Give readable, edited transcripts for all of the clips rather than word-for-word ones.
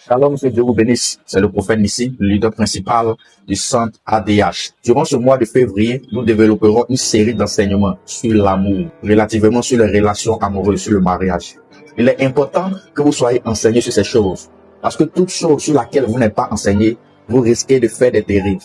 Shalom, que Dieu vous bénisse. C'est le prophète Nissi, le leader principal du centre ADH. Durant ce mois de février, nous développerons une série d'enseignements sur l'amour, relativement sur les relations amoureuses, sur le mariage. Il est important que vous soyez enseignés sur ces choses, parce que toute chose sur laquelle vous n'êtes pas enseigné, vous risquez de faire des dérives.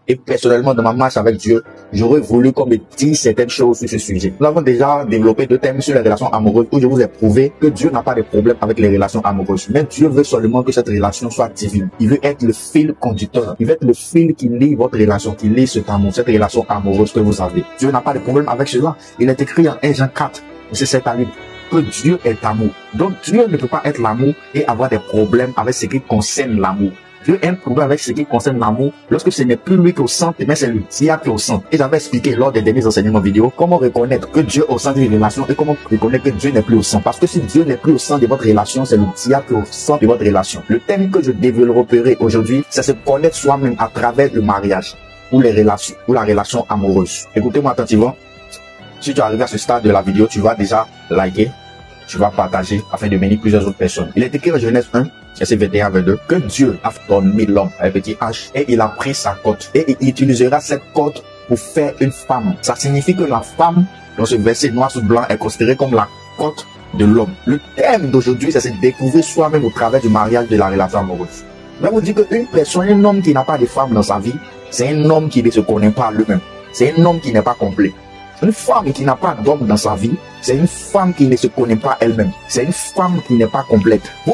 Et personnellement, dans ma marche avec Dieu, j'aurais voulu qu'on me dise certaines choses sur ce sujet. Nous avons déjà développé 2 thèmes sur les relations amoureuses où je vous ai prouvé que Dieu n'a pas de problème avec les relations amoureuses. Mais Dieu veut seulement que cette relation soit divine. Il veut être le fil conducteur. Il veut être le fil qui lie votre relation, qui lie cet amour, cette relation amoureuse que vous avez. Dieu n'a pas de problème avec cela. Il est écrit en 1 Jean 4, verset 7 à 8. Que Dieu est amour. Donc Dieu ne peut pas être l'amour et avoir des problèmes avec ce qui concerne l'amour. Dieu a un problème avec ce qui concerne l'amour lorsque ce n'est plus lui qui est au centre, mais c'est le diable qui est au centre. Et j'avais expliqué lors des derniers enseignements vidéo comment reconnaître que Dieu est au centre d'une relation et comment reconnaître que Dieu n'est plus au centre. Parce que si Dieu n'est plus au centre de votre relation, c'est le diable qui est au centre de votre relation. Le thème que je développerai aujourd'hui, c'est se connaître soi-même à travers le mariage ou les relations, ou la relation amoureuse. Écoutez-moi attentivement. Si tu arrives à ce stade de la vidéo, tu vas déjà liker, tu vas partager afin de bénir plusieurs autres personnes. Il est écrit en Genèse 1, verset 21 à 22, que Dieu a formé l'homme avec petit h et il a pris sa côte et il utilisera cette côte pour faire une femme. Ça signifie que la femme, dans ce verset noir sur blanc, est considérée comme la côte de l'homme. Le thème d'aujourd'hui, c'est se découvrir soi-même au travers du mariage, de la relation amoureuse. Je vais vous dire qu'une personne, un homme qui n'a pas de femme dans sa vie, c'est un homme qui ne se connaît pas lui-même. C'est un homme qui n'est pas complet. Une femme qui n'a pas d'homme dans sa vie, c'est une femme qui ne se connaît pas elle-même. C'est une femme qui n'est pas complète. Vous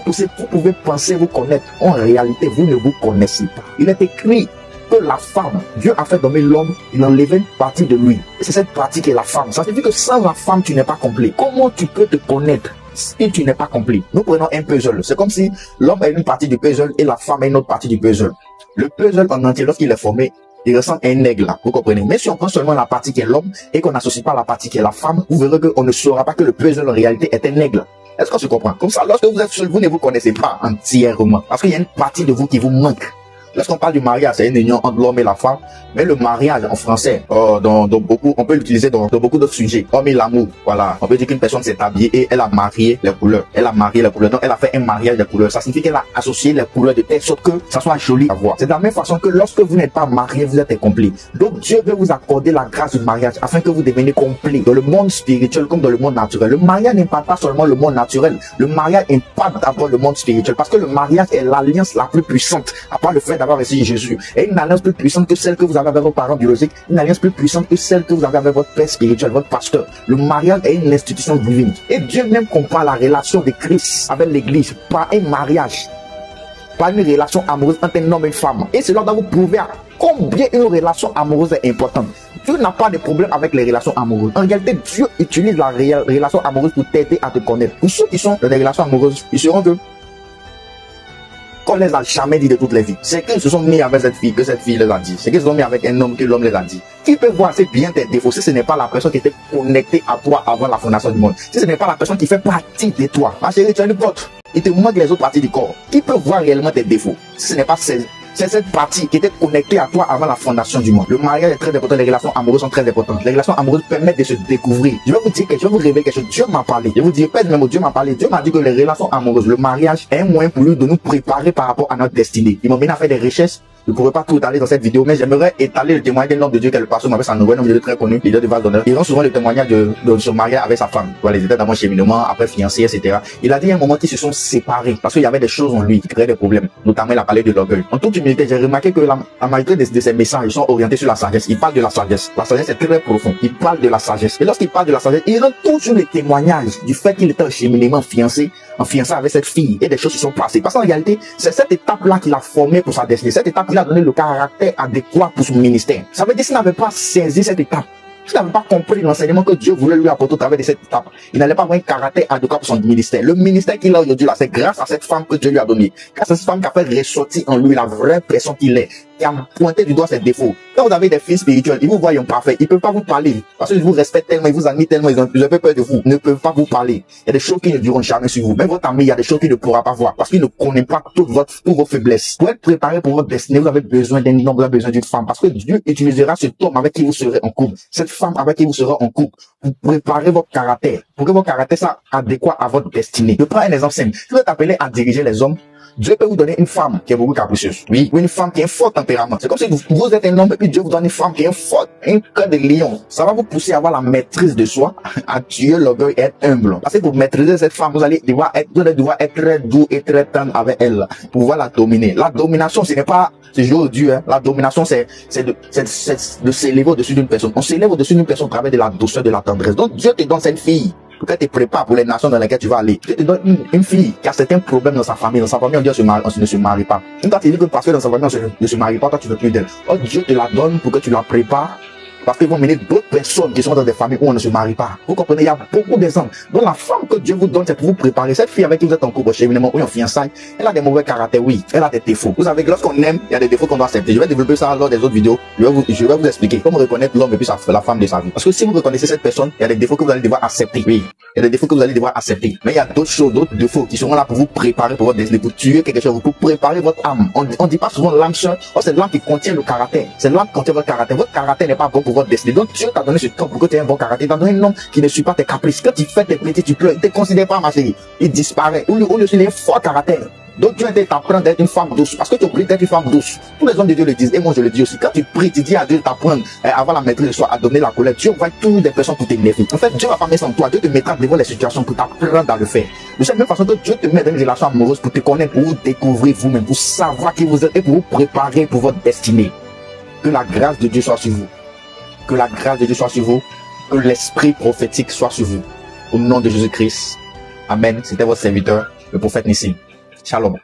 pouvez penser vous connaître. En réalité, vous ne vous connaissez pas. Il est écrit que la femme, Dieu a fait dominer l'homme, il a enlevé une partie de lui. Et c'est cette partie qui est la femme. Ça signifie que sans la femme, tu n'es pas complet. Comment tu peux te connaître si tu n'es pas complet? Nous prenons un puzzle. C'est comme si l'homme a une partie du puzzle et la femme a une autre partie du puzzle. Le puzzle en entier, lorsqu'il est formé, il ressemble à un aigle là, vous comprenez. Mais si on prend seulement la partie qui est l'homme et qu'on n'associe pas la partie qui est la femme, vous verrez qu'on ne saura pas que le puzzle en réalité est un aigle. Est-ce qu'on se comprend? Comme ça, lorsque vous êtes seul, vous ne vous connaissez pas entièrement. Parce qu'il y a une partie de vous qui vous manque. Lorsqu'on parle du mariage, c'est une union entre l'homme et la femme. Mais le mariage en français, dans beaucoup, on peut l'utiliser dans beaucoup d'autres sujets. Homme et l'amour, voilà. On peut dire qu'une personne s'est habillée et elle a marié les couleurs. Elle a marié les couleurs. Donc elle a fait un mariage des couleurs. Ça signifie qu'elle a associé les couleurs de telle sorte que ça soit joli à voir. C'est de la même façon que lorsque vous n'êtes pas marié, vous êtes incomplet. Donc Dieu veut vous accorder la grâce du mariage afin que vous deveniez complet dans le monde spirituel comme dans le monde naturel. Le mariage n'impacte pas seulement le monde naturel. Le mariage impacte d'abord le monde spirituel parce que le mariage est l'alliance la plus puissante à part le fait d'avoir reçu Jésus. Et une alliance plus puissante que celle que vous avez avec vos parents biologiques, une alliance plus puissante que celle que vous avez avec votre père spirituel, votre pasteur. Le mariage est une institution divine. Et Dieu même compare la relation de Christ avec l'église par un mariage, par une relation amoureuse entre un homme et une femme. Et cela doit vous prouver à combien une relation amoureuse est importante. Dieu n'a pas de problème avec les relations amoureuses. En réalité, Dieu utilise la relation amoureuse pour t'aider à te connaître. Pour ceux qui sont dans des relations amoureuses, ils seront que qu'on les a jamais dit de toutes les vies. C'est qu'ils se sont mis avec cette fille, que cette fille les a dit. C'est qu'ils se sont mis avec un homme, que l'homme les a dit. Qui peut voir assez bien tes défauts si ce n'est pas la personne qui était connectée à toi avant la fondation du monde? Si ce n'est pas la personne qui fait partie de toi. Ma chérie, tu as une pote. Il te manque les autres parties du corps. Qui peut voir réellement tes défauts si ce n'est pas c'est cette partie qui était connectée à toi avant la fondation du monde. Le mariage est très important, les relations amoureuses sont très importantes. Les relations amoureuses permettent de se découvrir. Je vais vous dire je vais vous révéler quelque chose. Dieu m'a parlé. Je vais vous dire, même Dieu m'a parlé. Dieu m'a dit que les relations amoureuses, le mariage est un moyen pour lui de nous préparer par rapport à notre destinée. Il m'a mené à faire des recherches. Je ne pourrais pas tout étaler dans cette vidéo, mais j'aimerais étaler le témoignage d'un homme de Dieu qui est le pasteur Maurice Sanogo, un homme de Dieu très connu, leader de Val d'Honneur. Il rend souvent le témoignage de son mariage avec sa femme. Voilà, les états d'avant cheminement, après fiancé, etc. Il a dit à un moment qu'ils se sont séparés parce qu'il y avait des choses en lui qui créaient des problèmes. Notamment, il a parlé de l'orgueil. En toute humilité, j'ai remarqué que la majorité de ces messages, ils sont orientés sur la sagesse. Il parle de la sagesse. La sagesse est très profond. Il parle de la sagesse. Et lorsqu'il parle de la sagesse, il rend toujours les témoignages du fait qu'il était en cheminement fiancé avec cette fille et des choses se sont passées. Parce qu'en réalité, c'est cette étape-là qu'il a formé pour sa destinée. Cette étape qui a donné le caractère adéquat pour son ministère. Ça veut dire qu'il n'avait pas saisi cette étape. Il n'avait pas compris l'enseignement que Dieu voulait lui apporter au travers de cette étape. Il n'allait pas avoir un caractère adéquat pour son ministère. Le ministère qu'il a aujourd'hui là, c'est grâce à cette femme que Dieu lui a donné. Grâce à cette femme qui a fait ressortir en lui la vraie personne qu'il est. Qui a pointé du doigt ses défauts. Quand vous avez des filles spirituels, ils vous voient parfait. Ils ne peuvent pas vous parler. Parce qu'ils vous respectent tellement, ils vous admirent tellement, ils ont peur de vous. Ils ne peuvent pas vous parler. Il y a des choses qui ne dureront jamais sur vous. Même votre ami, il y a des choses qu'il ne pourra pas voir. Parce qu'il ne connaît pas toutes vos faiblesses. Pour être préparé pour votre destinée, vous avez besoin d'un homme, vous avez besoin d'une femme. Parce que Dieu utilisera cet homme avec qui vous serez en couple. Cette femme avec qui vous serez en couple. Pour préparer votre caractère. Pour que votre caractère soit adéquat à votre destinée. Je prends un exemple simple. Si vous êtes appelé à diriger les hommes, Dieu peut vous donner une femme qui est beaucoup capricieuse. Oui, ou une femme qui a un fort tempérament. C'est comme si vous êtes un homme et puis Dieu vous donne une femme qui a un cœur de lion. Ça va vous pousser à avoir la maîtrise de soi, à tuer l'orgueil et être humble. Parce que pour maîtriser cette femme, vous allez devoir être très doux et très tendre avec elle pour pouvoir la dominer. La domination, ce n'est pas, c'est jouer au Dieu, hein. La domination, c'est de s'élever au-dessus d'une personne. On s'élève au-dessus d'une personne au travers de la douceur, de la tendresse. Donc Dieu te donne cette fille pour qu'elle te prépare pour les nations dans lesquelles tu vas aller. Dieu te donne une fille qui a certains problèmes dans sa famille. Dans sa famille, on dit on ne se marie pas. Une fois tu dis que parce que dans sa famille, on ne se marie pas, toi tu veux plus d'elle. Oh, Dieu te la donne pour que tu la prépares. Parce qu'ils vont mener d'autres personnes qui sont dans des familles où on ne se marie pas. Vous comprenez, il y a beaucoup d'exemples. Donc la femme que Dieu vous donne, c'est pour vous préparer. Cette fille avec qui vous êtes en couple, cheminement ou en fiançailles, elle a des mauvais caractères, oui. Elle a des défauts. Vous savez que lorsqu'on aime, il y a des défauts qu'on doit accepter. Je vais développer ça lors des autres vidéos. Je vais vous expliquer comment reconnaître l'homme et puis la femme de sa vie. Parce que si vous reconnaissez cette personne, il y a des défauts que vous allez devoir accepter. Oui. Il y a des défauts que vous allez devoir accepter. Mais il y a d'autres choses, d'autres défauts qui seront là pour vous préparer pour votre destinée, pour tuer quelque chose, pour préparer votre âme. On dit pas souvent l'âme seule. Oh, c'est l'âme qui contient le caractère. C'est l'âme qui contient votre caractère. Votre caractère n'est pas bon pour votre destinée. Donc Dieu t'a donné ce temps pour que tu aies un bon caractère. Il t'a donné un homme qui ne suit pas tes caprices. Quand tu fais tes petits, tu pleures. Il ne te considère pas, ma chérie. Il disparaît. Ou le il a un fort caractère. Donc Dieu t'apprend d'être une femme douce. Parce que tu oublies d'être une femme douce. Tous les hommes de Dieu le disent. Et moi je le dis aussi. Quand tu pries, tu dis à Dieu t'apprendre avant la maîtrise de soi, à donner la colère. Dieu va toujours des personnes pour t'énerver. En fait, Dieu va pas mettre en toi. Dieu te mettra devant les situations pour t'apprendre à le faire. De cette même façon que Dieu te met dans une relation amoureuse pour te connaître, pour vous découvrir vous-même, pour savoir qui vous êtes et pour vous préparer pour votre destinée. Que la grâce de Dieu soit sur vous. Que la grâce de Dieu soit sur vous. Que l'esprit prophétique soit sur vous. Au nom de Jésus-Christ. Amen. C'était votre serviteur, le prophète Nissim. Shalom.